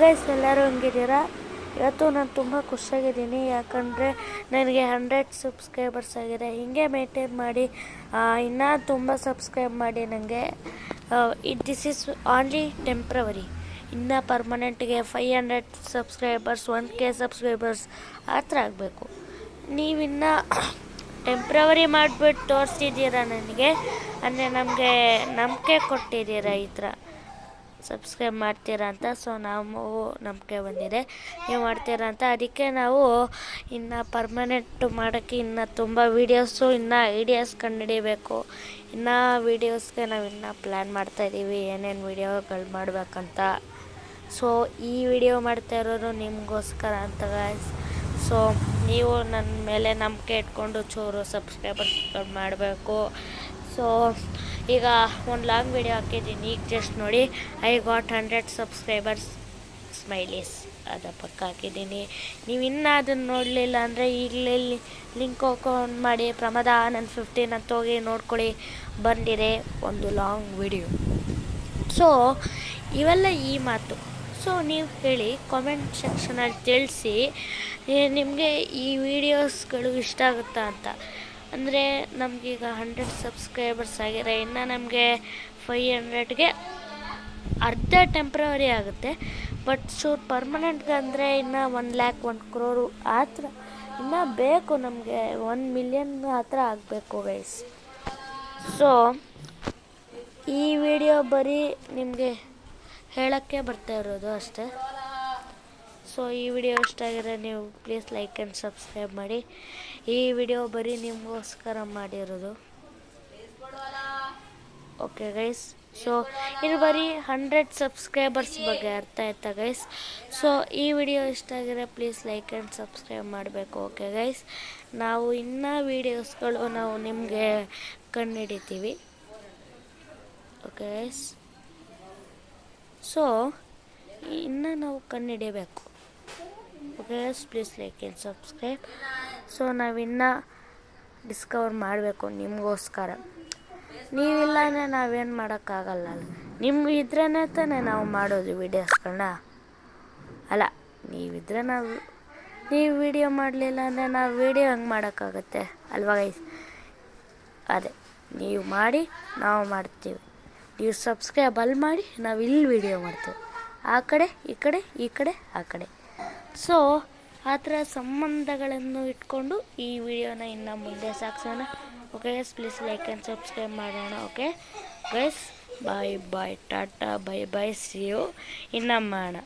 Guys, ಎಲ್ಲರೂ ಹೆಂಗಿದ್ದೀರಾ? ಇವತ್ತು ನಾನು ತುಂಬ ಖುಷಿಯಾಗಿದ್ದೀನಿ, ಯಾಕಂದರೆ ನನಗೆ 100 ಸಬ್ಸ್ಕ್ರೈಬರ್ಸ್ ಆಗಿದೆ. ಹೀಗೆ ಮೇಂಟೈನ್ ಮಾಡಿ ಇನ್ನೂ ತುಂಬ ಸಬ್ಸ್ಕ್ರೈಬ್ ಮಾಡಿ ನನಗೆ. This is only temporary. ಇನ್ನು ಪರ್ಮನೆಂಟ್ಗೆ 500 ಸಬ್ಸ್ಕ್ರೈಬರ್ಸ್, 1K ಸಬ್ಸ್ಕ್ರೈಬರ್ಸ್ ಆ ಥರ ಆಗಬೇಕು. ನೀವಿನ್ನು ಟೆಂಪ್ರವರಿ ಮಾಡಿಬಿಟ್ಟು ತೋರಿಸ್ತಿದ್ದೀರಾ ನನಗೆ, ಅಂದರೆ ನಮಗೆ ನಂಬಿಕೆ ಕೊಟ್ಟಿದ್ದೀರಾ ಈ ಥರ ಸಬ್ಸ್ಕ್ರೈಬ್ ಮಾಡ್ತೀರಾ ಅಂತ. ಸೊ ನಾವು ನಂಬಿಕೆ ಬಂದಿದೆ ನೀವು ಮಾಡ್ತೀರಾ ಅಂತ. ಅದಕ್ಕೆ ನಾವು ಇನ್ನು ಪರ್ಮನೆಂಟ್ ಮಾಡೋಕ್ಕೆ ಇನ್ನು ತುಂಬ ವೀಡಿಯೋಸು, ಇನ್ನು ಐಡಿಯಾಸ್ ಕಂಡುಹಿಡಿಬೇಕು. ಇನ್ನು ವೀಡಿಯೋಸ್ಗೆ ನಾವು ಇನ್ನೂ ಪ್ಲ್ಯಾನ್ ಮಾಡ್ತಾಯಿದ್ದೀವಿ ಏನೇನು ವೀಡಿಯೋಗಳು ಮಾಡಬೇಕಂತ. ಸೊ ಈ ವಿಡಿಯೋ ಮಾಡ್ತಾ ಇರೋದು ನಿಮಗೋಸ್ಕರ ಅಂತ ಗಾಯ್ಸ್. ಸೊ ನೀವು ನನ್ನ ಮೇಲೆ ನಂಬಿಕೆ ಇಟ್ಕೊಂಡು ಚೂರು ಸಬ್ಸ್ಕ್ರೈಬರ್ಸ್ಗಳು ಮಾಡಬೇಕು. ಸೊ ಈಗ ಒಂದು ಲಾಂಗ್ ವಿಡಿಯೋ ಹಾಕಿದ್ದೀನಿ, ಈಗ ಜಸ್ಟ್ ನೋಡಿ. ಐ ಗಾಟ್ 100 ಸಬ್ಸ್ಕ್ರೈಬರ್ಸ್ ಸ್ಮೈಲೀಸ್ ಅದ ಪಕ್ಕ ಹಾಕಿದ್ದೀನಿ. ನೀವು ಇನ್ನೂ ಅದನ್ನು ನೋಡಲಿಲ್ಲ ಅಂದರೆ ಈಗಲೇ ಲಿಂಕ್ ಓಪನ್ ಮಾಡಿ ಪ್ರಮದಾನಂದ್ 15 ಅಂತ ಹೋಗಿ ನೋಡ್ಕೊಳ್ಳಿ, ಬಂದಿದೆ ಒಂದು ಲಾಂಗ್ ವಿಡಿಯೋ. ಸೊ ಇವೆಲ್ಲ ಈ ಮಾತು. ಸೊ ನೀವು ಹೇಳಿ, ಕಾಮೆಂಟ್ ಸೆಕ್ಷನಲ್ಲಿ ತಿಳಿಸಿ ನಿಮಗೆ ಈ ವಿಡಿಯೋಸ್ಗಳು ಇಷ್ಟ ಆಗುತ್ತಾ ಅಂತ. ಅಂದರೆ ನಮಗೀಗ 100 ಸಬ್ಸ್ಕ್ರೈಬರ್ಸ್ ಆಗಿದೆ, ಇನ್ನು ನಮಗೆ 500ಗೆ ಅರ್ಧ ಟೆಂಪ್ರವರಿ ಆಗುತ್ತೆ. ಬಟ್ ಪರ್ಮನೆಂಟ್ಗೆ ಅಂದರೆ ಇನ್ನು 1 ಲ್ಯಾಕ್ 1 ಕ್ರೋರು ಆ ಥರ ಇನ್ನೂ ಬೇಕು ನಮಗೆ. 1 ಮಿಲಿಯನ್ ಆ ಥರ ಆಗಬೇಕು ಗೈಸ್. ಸೊ ಈ ವಿಡಿಯೋ ಬರೀ ನಿಮಗೆ ಹೇಳೋಕ್ಕೆ ಬರ್ತಾ ಇರೋದು ಅಷ್ಟೇ. ಸೊ ಈ ವಿಡಿಯೋ ಇಷ್ಟ ಆಗಿದೆ, ನೀವು ಪ್ಲೀಸ್ ಲೈಕ್ ಆ್ಯಂಡ್ ಸಬ್ಸ್ಕ್ರೈಬ್ ಮಾಡಿ. ಈ ವಿಡಿಯೋ ಬರೀ ನಿಮಗೋಸ್ಕರ ಮಾಡಿರೋದು, ಓಕೆ ಗೈಸ್. ಸೊ ಇದು ಬರೀ 100 ಸಬ್ಸ್ಕ್ರೈಬರ್ಸ್ ಬಗ್ಗೆ ಅರ್ಥ ಆಯ್ತಾ ಗೈಸ್? ಸೊ ಈ ವಿಡಿಯೋ ಇಷ್ಟ ಆಗಿದೆ, ಪ್ಲೀಸ್ ಲೈಕ್ ಆ್ಯಂಡ್ ಸಬ್ಸ್ಕ್ರೈಬ್ ಮಾಡಬೇಕು, ಓಕೆ ಗೈಸ್. ನಾವು ಇನ್ನೂ ವೀಡಿಯೋಸ್ಗಳು ನಾವು ನಿಮಗೆ ಕಂಡುಹಿಡಿತೀವಿ, ಓಕೆ ಗೈಸ್. ಸೊ ಇನ್ನೂ ನಾವು ಕಂಡುಹಿಡಿಯಬೇಕು, okay guys. Please like and subscribe. So ನಾವಿನ್ನೂ ಡಿಸ್ಕವರ್ ಮಾಡಬೇಕು ನಿಮಗೋಸ್ಕರ. ನೀವಿಲ್ಲ ಅಂದರೆ ನಾವೇನು ಮಾಡೋಕ್ಕಾಗಲ್ಲ. ನಿಮ್ಮ ಇದ್ರೇ ತಾನೇ ನಾವು ಮಾಡೋದು ವೀಡಿಯೋಸ್ಗಳನ್ನ, ಅಲ್ಲ ನೀವಿದ್ರೆ ನೀವು ವೀಡಿಯೋ ಮಾಡಲಿಲ್ಲ ಅಂದರೆ ನಾವು ವೀಡಿಯೋ ಹೆಂಗೆ ಮಾಡೋಕ್ಕಾಗತ್ತೆ ಅಲ್ವಾ ಗೈಸ್? ಅದೇ ನೀವು ಮಾಡಿ ನಾವು ಮಾಡ್ತೀವಿ, ನೀವು ಸಬ್ಸ್ಕ್ರೈಬ್ ಅಲ್ಲಿ ಮಾಡಿ ನಾವು ಇಲ್ಲಿ ವೀಡಿಯೋ ಮಾಡ್ತೀವಿ, ಆ ಕಡೆ ಈ ಕಡೆ ಈ ಕಡೆ ಆ ಕಡೆ. ಸೊ ಆ ಥರ ಸಂಬಂಧಗಳನ್ನು ಇಟ್ಕೊಂಡು ಈ ವಿಡಿಯೋನ ಇನ್ನು ಮುಂದೆ ಸಾಗಿಸೋಣ, okay guys. Please like and subscribe ಮಾಡೋಣ, okay guys. Bye bye, ta-ta, bye bye, see you. ಇನ್ನು ಮಾಡೋಣ.